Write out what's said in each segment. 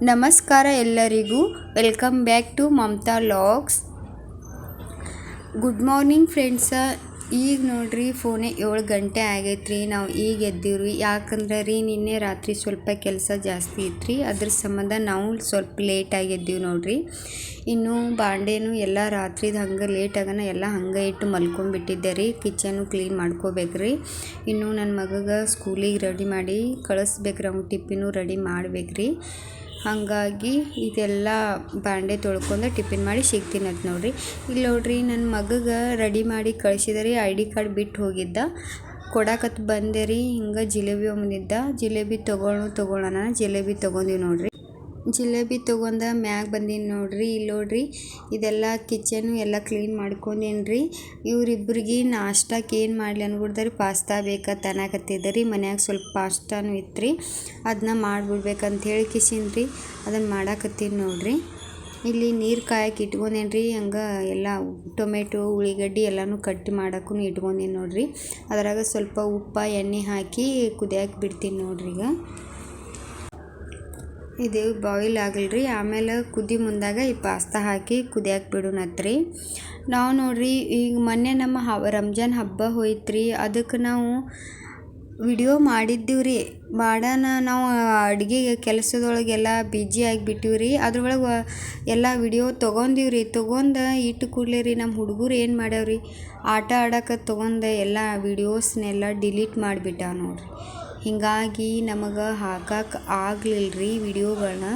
ನಮಸ್ಕಾರ ಎಲ್ಲರಿಗೂ welcome back to Mamata logs. Good morning friends. ಈಗ ನೋಡ್ರಿ ಫೋನೆ 7 ಗಂಟೆ ಆಗೈತ್ರಿ. ನಾವು ಈಗ ಎದ್ದೀವ್ರಿ. ಯಾಕಂದ್ರೆ ರೀ ನಿನ್ನೆ ರಾತ್ರಿ ಸ್ವಲ್ಪ ಕೆಲಸ ಜಾಸ್ತಿ ಇತ್ತು. ಅದ್ರ ಸಂಬಂಧ ನಾವು ಸ್ವಲ್ಪ ಲೇಟಾಗಿ ಎದ್ದೀವಿ ನೋಡ್ರಿ. ಇನ್ನು ಬಾಂಡೇನು ಎಲ್ಲ ರಾತ್ರಿದು ಹಂಗೆ ಲೇಟ್ ಆಗೋಣ ಎಲ್ಲ ಹಂಗೆ ಇಟ್ಟು ಮಲ್ಕೊಂಡ್ಬಿಟ್ಟಿದ್ದೆ ರೀ. ಕಿಚನು ಕ್ಲೀನ್ ಮಾಡ್ಕೋಬೇಕ್ರಿ. ಇನ್ನು ನನ್ನ ಮಗಗೆ ಸ್ಕೂಲಿಗೆ ರೆಡಿ ಮಾಡಿ ಕಳಿಸ್ಬೇಕ್ರಿ. ಅವ್ನು ಟಿಫಿನು ರೆಡಿ ಮಾಡ್ಬೇಕ್ರಿ. ಹಾಗಾಗಿ ಇದೆಲ್ಲ ಬಾಂಡೆ ತೊಳ್ಕೊಂಡು ಟಿಫಿನ್ ಮಾಡಿ ಸಿಗ್ತೀನಿ ಅಂತ ನೋಡ್ರಿ. ಇಲ್ಲಿ ನೋಡ್ರಿ ನನ್ನ ಮಗಗೆ ರೆಡಿ ಮಾಡಿ ಕಳಿಸಿದ್ರಿ. ID ಕಾರ್ಡ್ ಬಿಟ್ಟು ಹೋಗಿದ್ದ, ಕೊಡಕತ್ತು ಬಂದೆ ರೀ. ಹಿಂಗೆ ಜಿಲೇಬಿ ಬಂದಿದ್ದ. ಜಿಲೇಬಿ ತೊಗೊಳ್ಳೋಣ ಜಿಲೇಬಿ ತೊಗೊಂಡಿವಿ ನೋಡ್ರಿ. ಜಿಲೇಬಿ ತೊಗೊಂಡ ಮ್ಯಾಗ ಬಂದೀನಿ ನೋಡ್ರಿ. ಇಲ್ಲಿ ನೋಡ್ರಿ ಇದೆಲ್ಲ ಕಿಚನು ಎಲ್ಲ ಕ್ಲೀನ್ ಮಾಡ್ಕೊಂಡೇನಿ ರೀ. ಇವರಿಬ್ಬರಿಗೆ ನಾಷ್ಟಕ್ಕೆ ಏನು ಮಾಡಲಿ ಅನ್ಬಿಡ್ತಾರೆ. ಪಾಸ್ತಾ ಬೇಕಂತ ಅನ್ನಕತ್ತಿದ್ದ ಮನ್ಯಾಗ ಸ್ವಲ್ಪ ಪಾಸ್ತಾನು ಇತ್ತು ರೀ. ಅದನ್ನ ಮಾಡಿಬಿಡ್ಬೇಕಂತ ಹೇಳಿ ಕಿಸಿನ್ರಿ ಅದನ್ನು ಮಾಡಾಕತ್ತೀನಿ ನೋಡ್ರಿ. ಇಲ್ಲಿ ನೀರು ಕಾಯಕ್ಕೆ ಇಟ್ಕೊಂಡೇನಿ ರೀ. ಹಂಗೆ ಎಲ್ಲ ಟೊಮೆಟೊ ಉಳ್ಳಿಗಡ್ಡಿ ಎಲ್ಲನೂ ಕಟ್ ಮಾಡೋಕ್ಕೂ ಇಟ್ಕೊಂಡೇನಿ ನೋಡ್ರಿ. ಅದ್ರಾಗ ಸ್ವಲ್ಪ ಉಪ್ಪು ಎಣ್ಣೆ ಹಾಕಿ ಕುದಿಯಾಕೆ ಬಿಡ್ತೀನಿ ನೋಡ್ರಿ. ಈಗ ಇದು ಬಾಯ್ಲ್ ಆಗಲ್ರಿ. ಆಮೇಲೆ ಕುದಿ ಮುಂದಾಗ ಈ ಪಾಸ್ತಾ ಹಾಕಿ ಕುದಿಯಾಕೆ ಬಿಡೋಣತ್ರಿ. ನಾವು ನೋಡ್ರಿ ಈಗ ಮೊನ್ನೆ ನಮ್ಮ ರಂಜಾನ್ ಹಬ್ಬ ಹೋಯ್ತ್ರಿ. ಅದಕ್ಕೆ ನಾವು ವಿಡಿಯೋ ಮಾಡಿದ್ದೀವಿ ರೀ. ಮಾಡೋಣ ನಾವು ಅಡುಗೆ ಕೆಲಸದೊಳಗೆಲ್ಲ ಬ್ಯುಸಿ ಆಗಿಬಿಟ್ಟಿವಿ ರೀ. ಅದ್ರೊಳಗೆ ಎಲ್ಲ ವಿಡಿಯೋ ತೊಗೊಂಡಿವ್ರಿ. ತೊಗೊಂಡು ಇಟ್ಟು ಕೂಡಲೇ ರೀ ನಮ್ಮ ಹುಡುಗರು ಏನು ಮಾಡ್ಯಾವ್ರಿ, ಆಟ ಆಡೋಕೆ ತೊಗೊಂಡು ಎಲ್ಲ ವಿಡಿಯೋಸ್ನೆಲ್ಲ ಡಿಲೀಟ್ ಮಾಡಿಬಿಟ್ಟಾವ ನೋಡ್ರಿ. ಹೀಗಾಗಿ ನಮಗೆ ಹಾಕಕ್ಕೆ ಆಗಲಿಲ್ಲ ರೀ ವಿಡಿಯೋಗಳನ್ನ.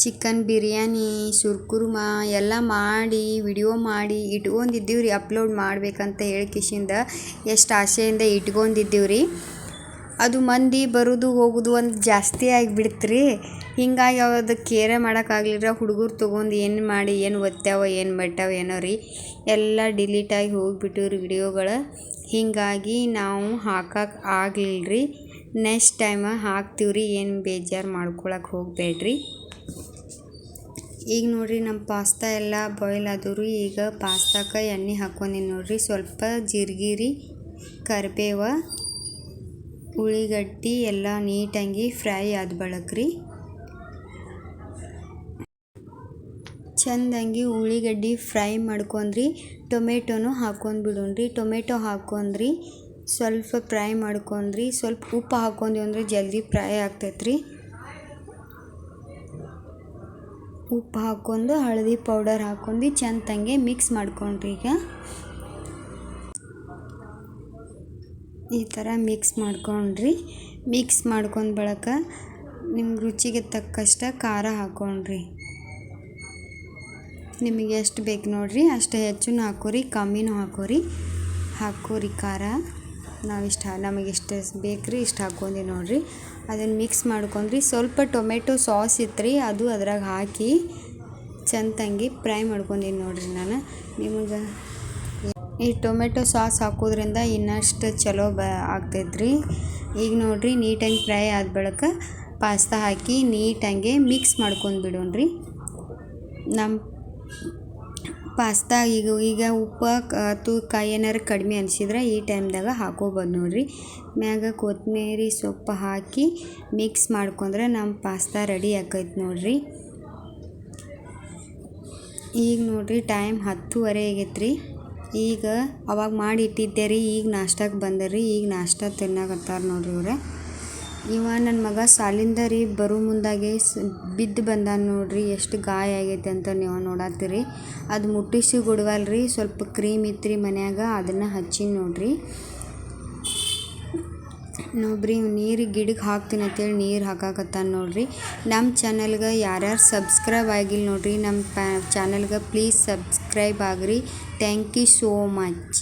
ಚಿಕನ್ ಬಿರಿಯಾನಿ, ಸುರ್ಕುರ್ಮ ಎಲ್ಲ ಮಾಡಿ ವಿಡಿಯೋ ಮಾಡಿ ಇಟ್ಕೊಂಡಿದ್ದೀವಿ ರೀ. ಅಪ್ಲೋಡ್ ಮಾಡ್ಬೇಕಂತ ಹೇಳ್ಕಿಸಿಂದ ಎಷ್ಟು ಆಸೆಯಿಂದ ಇಟ್ಕೊಂಡಿದ್ದೀವಿ ರೀ. ಅದು ಮಂದಿ ಬರೋದು ಹೋಗೋದು ಒಂದು ಜಾಸ್ತಿ ಆಗಿಬಿಡ್ತು ರೀ. ಹಿಂಗಾಗಿ ಅದು ಕೇರೆ ಮಾಡೋಕ್ಕಾಗಲಿಲ್ಲ. ಹುಡುಗರು ತೊಗೊಂಡು ಏನು ಮಾಡಿ ಏನು ಒತ್ತಾವ ಏನು ಬಿಟ್ಟಾವ ಏನೋ ರೀ. ಎಲ್ಲ ಡಿಲೀಟಾಗಿ ಹೋಗಿಬಿಟ್ಟು ರೀ ವಿಡಿಯೋಗಳು. ಹೀಗಾಗಿ ನಾವು ಹಾಕಕ್ಕೆ ಆಗಲಿಲ್ಲ ರೀ. ನೆಕ್ಸ್ಟ್ ಟೈಮ ಹಾಕ್ತೀವಿ ರೀ. ಏನು ಬೇಜಾರು ಮಾಡ್ಕೊಳಕ್ಕೆ ಹೋಗಬೇಡ್ರಿ. ಈಗ ನೋಡ್ರಿ ನಮ್ಮ ಪಾಸ್ತಾ ಎಲ್ಲ ಬಾಯ್ಲ್ ಆದವು ರೀ. ಈಗ ಪಾಸ್ತಾಕ್ಕೆ ಎಣ್ಣೆ ಹಾಕ್ಕೊಂಡೀನಿ ನೋಡ್ರಿ. ಸ್ವಲ್ಪ ಜೀರಿಗೆ, ಕರಿಬೇವು, ಉಳ್ಳಿಗಡ್ಡಿ ಎಲ್ಲ ನೀಟಾಗಿ ಫ್ರೈ ಆದ ಬಳಕ್ರಿ. ಚೆಂದಂಗಿ ಉಳ್ಳಿಗಡ್ಡಿ ಫ್ರೈ ಮಾಡ್ಕೊಂಡ್ರಿ. ಟೊಮೆಟೊನು ಹಾಕ್ಕೊಂಡು ಬಿಡೋಣ್ರಿ. ಟೊಮೆಟೊ ಹಾಕ್ಕೊಂಡ್ರಿ ಸ್ವಲ್ಪ ಫ್ರೈ ಮಾಡ್ಕೊಂಡ್ರಿ. ಸ್ವಲ್ಪ ಉಪ್ಪು ಹಾಕ್ಕೊಂಡ್ವಿ ಅಂದರೆ ಜಲ್ದಿ ಫ್ರೈ ಆಗ್ತೈತ್ರಿ. ಉಪ್ಪು ಹಾಕ್ಕೊಂಡು ಹಳದಿ ಪೌಡರ್ ಹಾಕ್ಕೊಂಡು ಚೆಂದಂಗೆ ಮಿಕ್ಸ್ ಮಾಡ್ಕೊಂಡ್ರಿ. ಈಗ ಈ ಥರ ಮಿಕ್ಸ್ ಮಾಡ್ಕೊಂಡ್ರಿ. ಮಿಕ್ಸ್ ಮಾಡ್ಕೊಂಡು ಬಳಕ ನಿಮ್ಗೆ ರುಚಿಗೆ ತಕ್ಕಷ್ಟ ಖಾರ ಹಾಕ್ಕೊಂಡ್ರಿ. ನಿಮಗೆ ಎಷ್ಟು ಬೇಕು ನೋಡಿರಿ ಅಷ್ಟು ಹೆಚ್ಚು ಹಾಕೋರಿ, ಕಮ್ಮಿನೂ ಹಾಕೋರಿ ಖಾರ. ನಮಗೆ ಇಷ್ಟು ಬೇಕು ರೀ ಇಷ್ಟು ಹಾಕ್ಕೊಂಡಿ ನೋಡಿರಿ. ಅದನ್ನು ಮಿಕ್ಸ್ ಮಾಡ್ಕೊಂಡ್ರಿ. ಸ್ವಲ್ಪ ಟೊಮೆಟೊ ಸಾಸ್ ಇತ್ತು ರೀ, ಅದು ಅದ್ರಾಗ ಹಾಕಿ ಚೆಂದಂಗಿ ಫ್ರೈ ಮಾಡ್ಕೊಂಡೀನಿ ನೋಡಿರಿ ನಾನು. ನಿಮಗೆ ಈ ಟೊಮೆಟೊ ಸಾಸ್ ಹಾಕೋದ್ರಿಂದ ಇನ್ನಷ್ಟು ಚಲೋ ಆಗ್ತೈತ್ರಿ. ಈಗ ನೋಡಿರಿ ನೀಟಾಗಿ ಫ್ರೈ ಆದ ಬಳಿಕ ಪಾಸ್ತಾ ಹಾಕಿ ನೀಟಾಗಿ ಮಿಕ್ಸ್ ಮಾಡ್ಕೊಂಡು ಬಿಡೋಣ್ರಿ. ನಮ್ಮ ಪಾಸ್ತಾ ಈಗ ಉಪ್ಪು ತೂಕ ಏನಾರು ಕಡಿಮೆ ಅನಿಸಿದ್ರೆ ಈ ಟೈಮ್ದಾಗ ಹಾಕೋಬೋದು ನೋಡಿರಿ. ಮ್ಯಾಗ ಕೊತ್ತಂಬರಿ ಸೊಪ್ಪು ಹಾಕಿ ಮಿಕ್ಸ್ ಮಾಡ್ಕೊಂಡ್ರೆ ನಮ್ಮ ಪಾಸ್ತಾ ರೆಡಿ ಆಕೈತೆ ನೋಡಿರಿ. ಈಗ ನೋಡಿರಿ ಟೈಮ್ 10:30 ಆಗೈತೆ ರೀ. ಈಗ ಅವಾಗ ಮಾಡಿ ಇಟ್ಟಿದ್ದೆ ರೀ. ಈಗ ನಾಷ್ಟಕ್ಕೆ ಬಂದರಿ. ಈಗ ನಾಷ್ಟ ತಿನ್ನಕತ್ತಾರೆ ನೋಡ್ರಿ ಇವ್ರೆ. ನನ್ನ ಮಗ ಸಾಲಿಂದ ರೀ ಬರೋ ಮುಂದಾಗೆ ಬಿದ್ದು ಬಂದಾನ ನೋಡ್ರಿ. ಎಷ್ಟು ಗಾಯ ಆಗೈತೆ ಅಂತ ನೀವು ನೋಡತ್ತೀರಿ. ಅದು ಮುಟ್ಟಿಸಿ ಗುಡ್ವಲ್ರಿ. ಸ್ವಲ್ಪ ಕ್ರೀಮ್ ಇತ್ತು ರೀ ಮನ್ಯಾಗ, ಅದನ್ನು ಹಚ್ಚಿ ನೋಡ್ರಿ. ನೋಡ್ರಿ ನೀರು ಗಿಡಕ್ಕೆ ಹಾಕ್ತೀನಿ ಅಂತೇಳಿ ನೀರು ಹಾಕಾಕತ್ತಾನ ನೋಡ್ರಿ. ನಮ್ಮ ಚಾನಲ್ಗೆ ಯಾರ್ಯಾರು ಸಬ್ಸ್ಕ್ರೈಬ್ ಆಗಿಲ್ಲ ನೋಡ್ರಿ, ನಮ್ಮ ಚಾನಲ್ಗೆ ಪ್ಲೀಸ್ ಸಬ್ಸ್ಕ್ರೈಬ್ ಆಗ್ರಿ. Thank you so much.